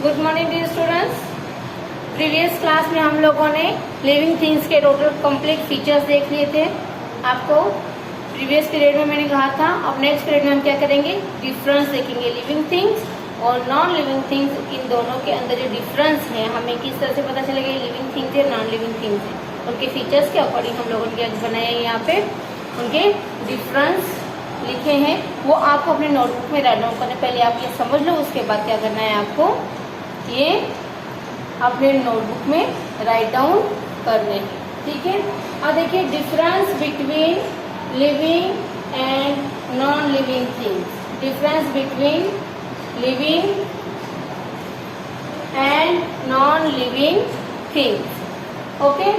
Good morning dear students. Previous class में हम लोगों ने लिविंग थिंग्स के टोटल कंप्लीट फीचर्स देख लिए थे। आपको प्रीवियस पीरियड में मैंने कहा था, अब नेक्स्ट पीरियड में हम क्या करेंगे, डिफरेंस देखेंगे। लिविंग थिंग्स और नॉन लिविंग थिंग्स, इन दोनों के अंदर जो डिफरेंस है हमें किस तरह से पता चलेगा ये लिविंग थिंग्स है नॉन लिविंग थिंग्स है। उनके फीचर्स के अकॉर्डिंग हम लोगों ने क्या बनाया है, यहाँ पे उनके डिफरेंस लिखे हैं, वो आपको अपने नोटबुक में राइट डाउन करने। पहले आप ये समझ लो, उसके बाद क्या करना है आपको, ये अपने नोटबुक में राइट डाउन करने हैं, ठीक है। अब देखिए difference between living and non living things. Difference between living and non living things. Okay,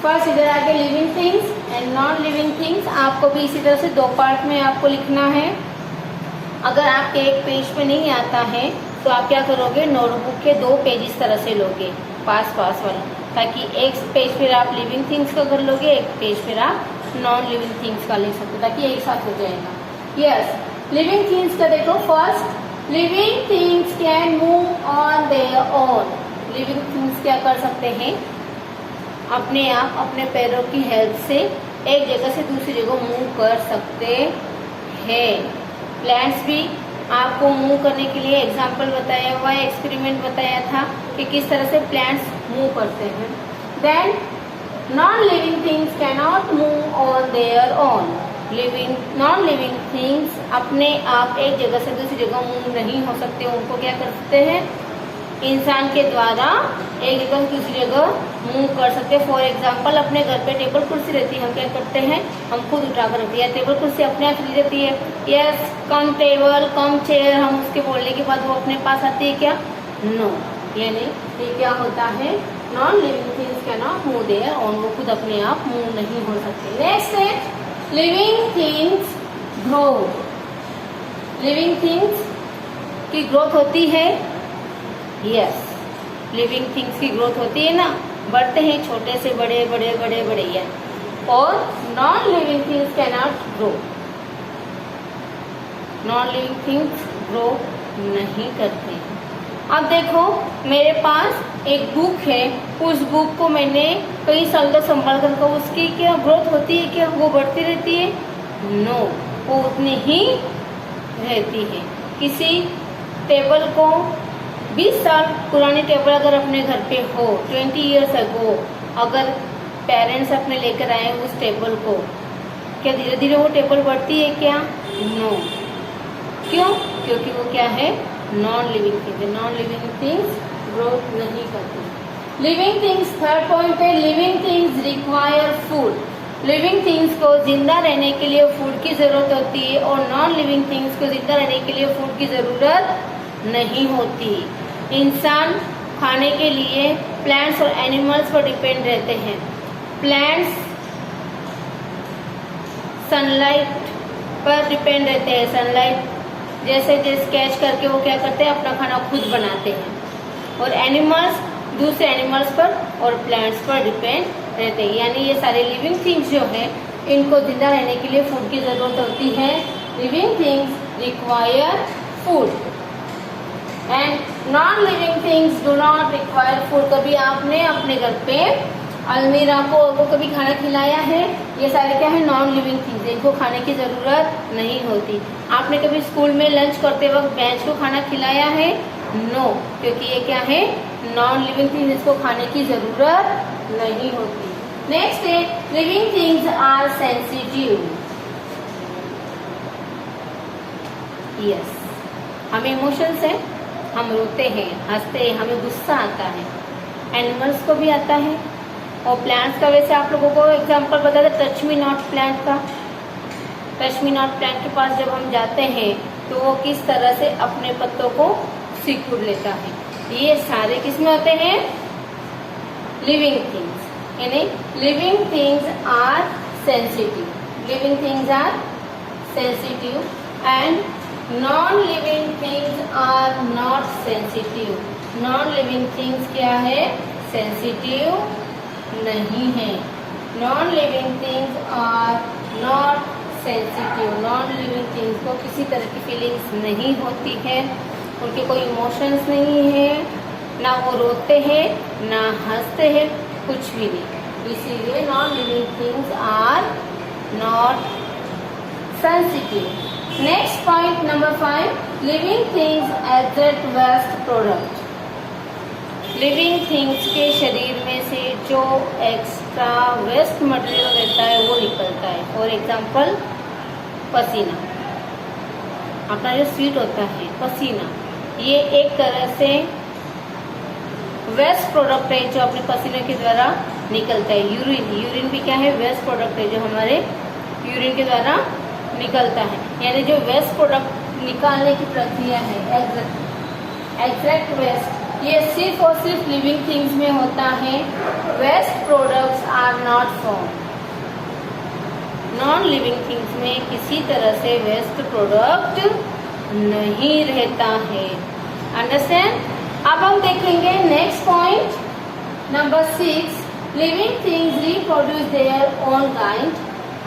first इधर आगे living things and non living things. आपको भी इसी तरह से दो पार्ट में आपको लिखना है। अगर आपके एक पेज पे नहीं आता है तो आप क्या करोगे, नोटबुक के दो पेज इस तरह से लोगे, पास पास वाला, ताकि एक पेज फिर आप लिविंग थिंग्स का कर लोगे, एक पेज फिर आप नॉन लिविंग थिंग्स का लिख सकते हो, ताकि एक साथ हो जाएगा। यस, लिविंग थिंग्स का देखो, first living things can move on their own. Living things क्या कर सकते हैं, अपने आप अपने पैरों की हेल्प से एक जगह से दूसरी जगह मूव कर सकते हैं। प्लांट्स भी आपको मूव करने के लिए एग्जाम्पल बताया हुआ है, एक्सपेरिमेंट बताया था कि किस तरह से प्लांट्स मूव करते हैं। Then non living things can not move on their own. Non living things अपने आप एक जगह से दूसरी जगह मूव नहीं हो सकते, उनको क्या कर सकते हैं, इंसान के द्वारा एक जगह से दूसरी जगह मूव कर सकते हैं। फॉर एग्जाम्पल, अपने घर पे टेबल कुर्सी रहती है, हम क्या करते हैं, हम खुद उठा कर रखते हैं। टेबल कुर्सी अपने आप चली जाती है, यस, कम टेबल कम चेयर, हम उसके बोलने के बाद वो अपने पास आती है क्या, नो, ये नहीं। ये क्या होता है, non living things can not move there और वो खुद अपने आप मूव नहीं हो सकते। नेक्स्ट है living things grow. Living things की ग्रोथ होती है, यस, लिविंग थिंग्स की ग्रोथ होती है ना, बढ़ते हैं छोटे से बड़े बड़े बड़े बड़े, या और non living things can not grow. Non living things grow नहीं करते। अब देखो मेरे पास एक बुक है, उस बुक को मैंने कई साल तक संभाल कर रखा, उसकी क्या ग्रोथ होती है, क्या वो बढ़ती रहती है, नो, वो उतनी ही रहती है। किसी टेबल को 20 साल पुरानी टेबल अगर अपने घर पे हो, 20 ईयर्स अगो, अगर पेरेंट्स अपने लेकर आए उस टेबल को, क्या धीरे धीरे वो टेबल बढ़ती है क्या, नो। क्यों? क्योंकि वो क्या है, non living things. Non living things growth नहीं करती। लिविंग थिंग्स, थर्ड पॉइंट पे, living things require food. Living things को जिंदा रहने के लिए फूड की जरूरत होती है और नॉन लिविंग थिंग्स को जिंदा रहने के लिए फूड की जरूरत नहीं होती। इंसान खाने के लिए प्लांट्स और एनिमल्स पर डिपेंड रहते हैं। प्लांट्स सनलाइट पर डिपेंड रहते हैं, सनलाइट जैसे कैच करके वो क्या करते हैं, अपना खाना खुद बनाते हैं। और एनिमल्स दूसरे एनिमल्स पर और प्लांट्स पर डिपेंड रहते हैं। यानी ये सारे लिविंग थिंग्स जो है, इनको जिंदा रहने के लिए फूड की जरूरत होती है। Living things require food and non living things do not require food. कभी आपने अपने घर पे अलमीरा को कभी खाना खिलाया है, ये सारे क्या है, नॉन लिविंग थिंग्स, इनको खाने की जरूरत नहीं होती। आपने कभी स्कूल में लंच करते वक्त बेंच को खाना खिलाया है, नो, क्योंकि ये क्या है, नॉन लिविंग थिंग्स, इसको खाने की जरूरत नहीं होती। नेक्स्ट है living things are sensitive. Yes, हम इमोशंस है, हम रोते हैं, हंसते हैं, हमें गुस्सा आता है, एनिमल्स को भी आता है। और प्लांट्स का वैसे आप लोगों को एग्जांपल बता दें, टच मी नॉट प्लांट का। टच मी नॉट प्लांट के पास जब हम जाते हैं तो वो किस तरह से अपने पत्तों को सिकुड़ लेता है। ये सारे किस में होते हैं, लिविंग थिंग्स। यानी living things are sensitive. Living things are sensitive and non living things are not sensitive. Non living things क्या है, सेंसिटिव नहीं है। Non living things are not sensitive. Non living things को किसी तरह की फीलिंग्स नहीं होती है। उनके कोई इमोशंस नहीं है, ना वो रोते हैं ना हंसते हैं, कुछ भी नहीं। इसीलिए non living things are not sensitive. Next point number 5, living things exert waste product. Living things के शरीर में से जो एक्स्ट्रा वेस्ट मटेरियल रहता है वो निकलता है। फॉर एग्जाम्पल पसीना, अपना जो स्वीट होता है पसीना, ये एक तरह से वेस्ट प्रोडक्ट है जो अपने पसीने के द्वारा निकलता है। यूरिन भी क्या है, वेस्ट प्रोडक्ट है जो हमारे यूरिन के द्वारा निकलता है। यानी जो वेस्ट प्रोडक्ट निकालने की प्रक्रिया है, एग्जैक्ट वेस्ट, ये सिर्फ और सिर्फ लिविंग थिंग्स में होता है। Waste products are not form. Non living things में किसी तरह से वेस्ट प्रोडक्ट नहीं रहता है। अंडरस्टैंड? अब हम देखेंगे next point number 6, living things reproduce their own kind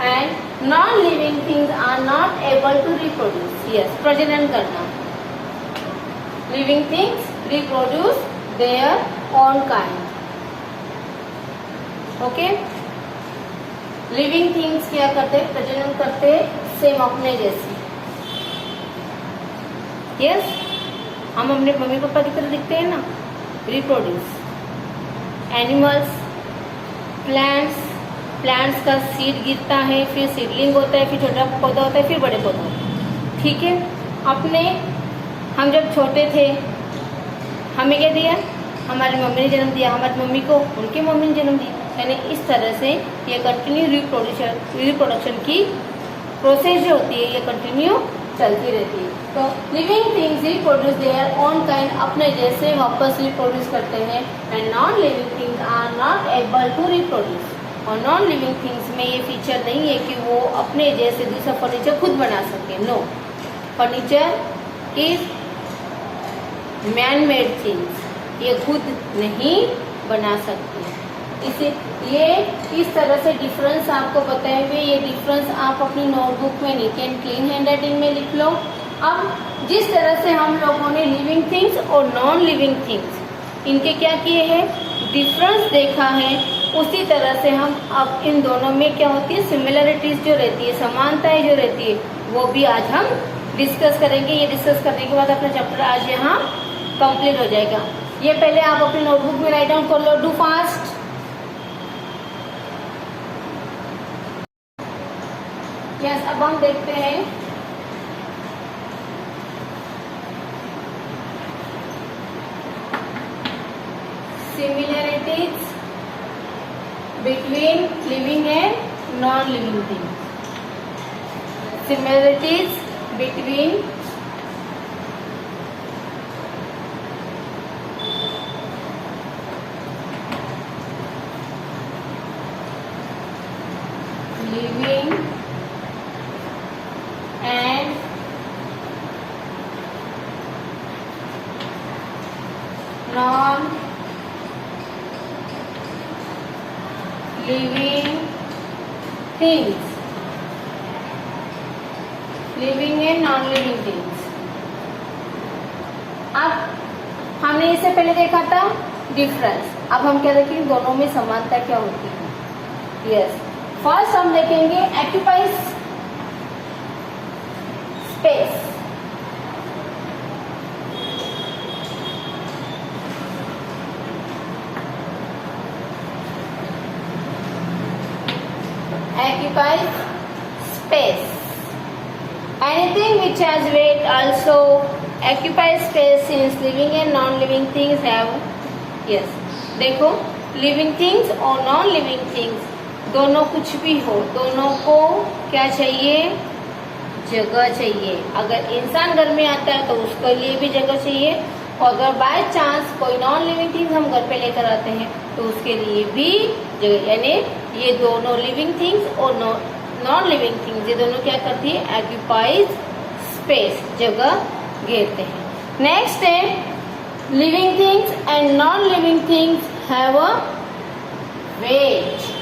and non living things are not able to reproduce. Yes, प्रजनन करना। Living things reproduce their own kind. Okay, living things क्या करते, प्रजनन करते सेम अपने जैसे। यस, हम अपने मम्मी पापा की तरह दिखते हैं ना, रिप्रोड्यूस। एनिमल्स, प्लांट्स का सीड गिरता है, फिर सीडलिंग होता है, फिर छोटा पौधा होता है, फिर बड़े पौधा होता है। ठीक है, हम जब छोटे थे हमें क्या दिया, हमारी मम्मी ने जन्म दिया, हमारी मम्मी को उनकी मम्मी ने जन्म दिया। यानी इस तरह से ये कंटिन्यू रिप्रोडक्शन की प्रोसेस जो होती है ये कंटिन्यू चलती रहती है। तो living things reproduce their own kind, अपने जैसे वापस रिप्रोड्यूस करते हैं। And non living things are not able to reproduce. और नॉन लिविंग थिंग्स में ये फीचर नहीं है कि वो अपने जैसे दूसरा फर्नीचर खुद बना सके। No, furniture is man made things, ये खुद नहीं बना सकती। ये इस तरह से डिफरेंस आपको बताए हुए, ये डिफरेंस आप अपनी नोटबुक में neat and clean hand writing में लिख लो। अब जिस तरह से हम लोगों ने लिविंग थिंग्स और नॉन लिविंग थिंग्स इनके क्या किए हैं, डिफरेंस देखा है, उसी तरह से हम अब इन दोनों में क्या होती है, सिमिलरिटीज जो रहती है, समानताएं जो रहती है, वो भी आज हम डिस्कस करेंगे। ये डिस्कस करने के बाद अपना चैप्टर आज यहाँ कंप्लीट हो जाएगा। ये पहले आप अपनी नोटबुक में राइट डाउन कर लो, डू फास्ट। यस, अब हम देखते हैं similarities between living and non living things. Similarities between living and non living things, living and non living things। अब हमने इससे पहले देखा था डिफरेंस, अब हम क्या देखेंगे, दोनों में समानता क्या होती है। यस, फर्स्ट हम देखेंगे occupies space. occupies space. Anything which has weight also occupies space since living and non-living things have, yes, देखो living things और non-living things दोनों कुछ भी हो, दोनों को क्या चाहिए, जगह चाहिए। अगर इंसान घर में आता है तो उसके लिए भी जगह चाहिए, और अगर बाय चांस कोई नॉन लिविंग थिंग्स हम घर पे लेकर आते हैं तो उसके लिए भी जगह, यानी ये दोनों लिविंग थिंग्स और नॉन लिविंग थिंग्स ये दोनों क्या करती है, ऑक्यूपाइज स्पेस, जगह घेरते हैं। नेक्स्ट है living things and non living things have a weight.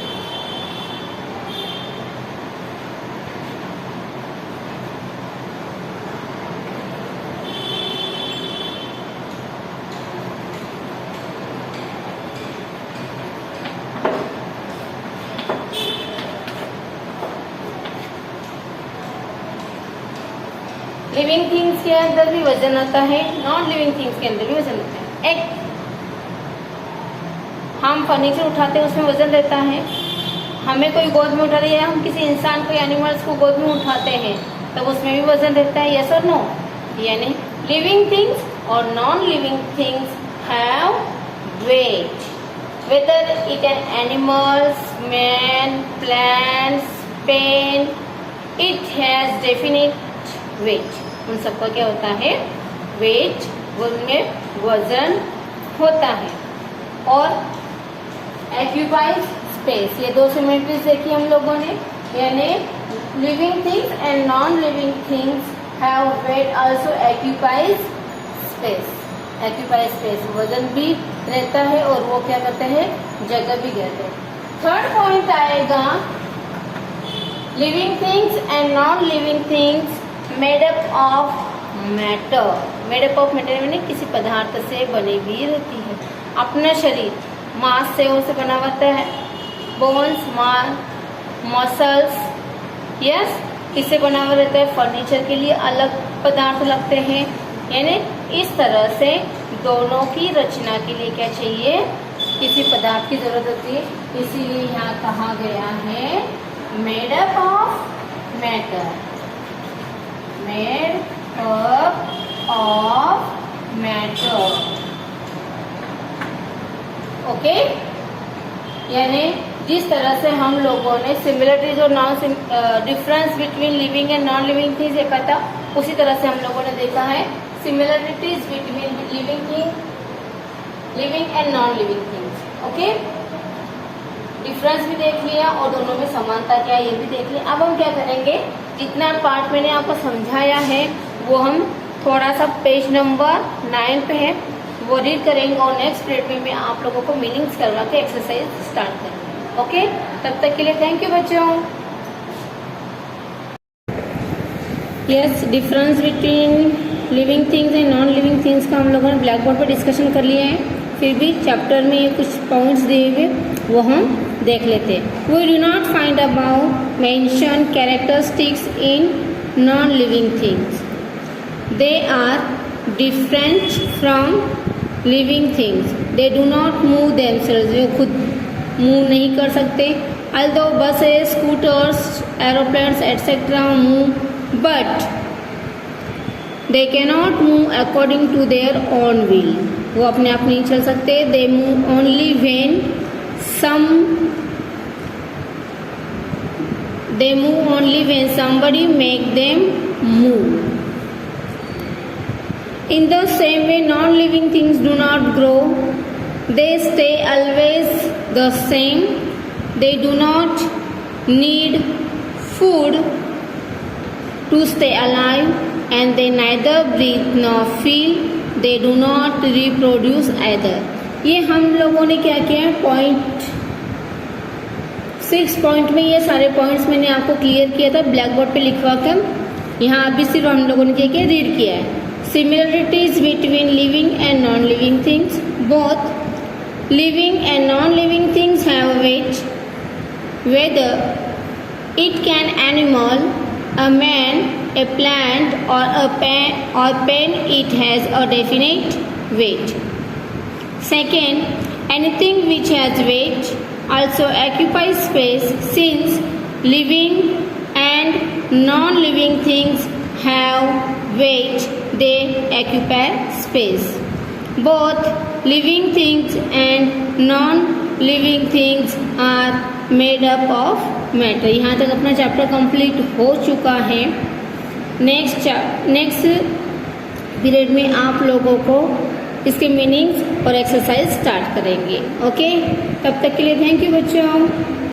Living things के अंदर भी वजन आता है, नॉन लिविंग थिंग्स के अंदर भी वजन आता है। एक हम फर्नीचर उठाते हैं उसमें वजन रहता है, हमें कोई गोद में उठा रही है, हम किसी इंसान को एनिमल्स को गोद में उठाते हैं तब उसमें भी वजन रहता है, यस और नो। यानी लिविंग थिंग्स और non living things have weight, whether it an animals, man, plants, pen, it has definite weight. उन सबका क्या होता है? वेट, उनमें वजन होता है। और एक्यूपाइज स्पेस, ये दो सिमिलरिटीज देखी हम लोगों ने, यानी living things and non living things have weight also occupies space. Occupies space, वजन भी रहता है और वो क्या करते हैं? जगह भी कहते हैं। थर्ड पॉइंट आएगा living things and non living things made up of matter. Made up of matter यानी किसी पदार्थ से बनी हुई रहती है। अपना शरीर मांस से बना होता है, बोन्स, मसल्स, यस, इससे बना हुआ रहता है। फर्नीचर के लिए अलग पदार्थ लगते हैं, यानी इस तरह से दोनों की रचना के लिए क्या चाहिए? किसी पदार्थ की जरूरत होती है, इसीलिए यहाँ कहा गया है made up of matter, made up of matter. Okay, यानी जिस तरह से हम लोगों ने सिमिलरिटीज और non difference between living and non living things देखा था, उसी तरह से हम लोगों ने देखा है similarities between living and non living things. Okay, difference भी देख लिया और दोनों में समानता क्या है ये भी देख लिया। अब हम क्या करेंगे, जितना पार्ट मैंने आपको समझाया है वो हम थोड़ा सा पेज नंबर 9 पे है वो रीड करेंगे और नेक्स्ट पीरियड में मैं आप लोगों को मीनिंग्स करवा के एक्सरसाइज स्टार्ट करेंगे। ओके, तब तक के लिए थैंक यू बच्चों। Yes, difference between living things and non living things का हम लोगों ने ब्लैक बोर्ड पर डिस्कशन कर लिया है। फिर भी चैप्टर में ये कुछ पॉइंट्स दिए हुए वो हम देख लेते हैं। We do not find about mention characteristics in non living things, they are different from living things, they do not move themselves, वे खुद मूव नहीं कर सकते। although buses, scooters, aeroplanes etc. move, but they cannot move according to their own will, वो अपने आप नहीं चल सकते। they move only when somebody make them move. In the same way, non-living things do not grow, they stay always the same, they do not need food to stay alive, and they neither breathe nor feel, they do not reproduce either. ये हम लोगों ने क्या किया है, point 6 point में ये सारे पॉइंट्स मैंने आपको क्लियर किया था ब्लैक बोर्ड पे लिखवा कर। यहाँ अभी सिर्फ हम लोगों ने क्या किया, रीड किया है। Similarities between living and non living things, both living and non living things have weight, whether it can animal, a man, a plant or pen, it has a definite weight. Second, anything which has weight also occupies space, since living and non-living things have weight, they occupy space. Both living things and non-living things are made up of matter. यहाँ तक अपना chapter complete हो चुका है। Next period में आप लोगों को इसके मीनिंग्स और एक्सरसाइज स्टार्ट करेंगे। ओके, तब तक के लिए थैंक यू बच्चों।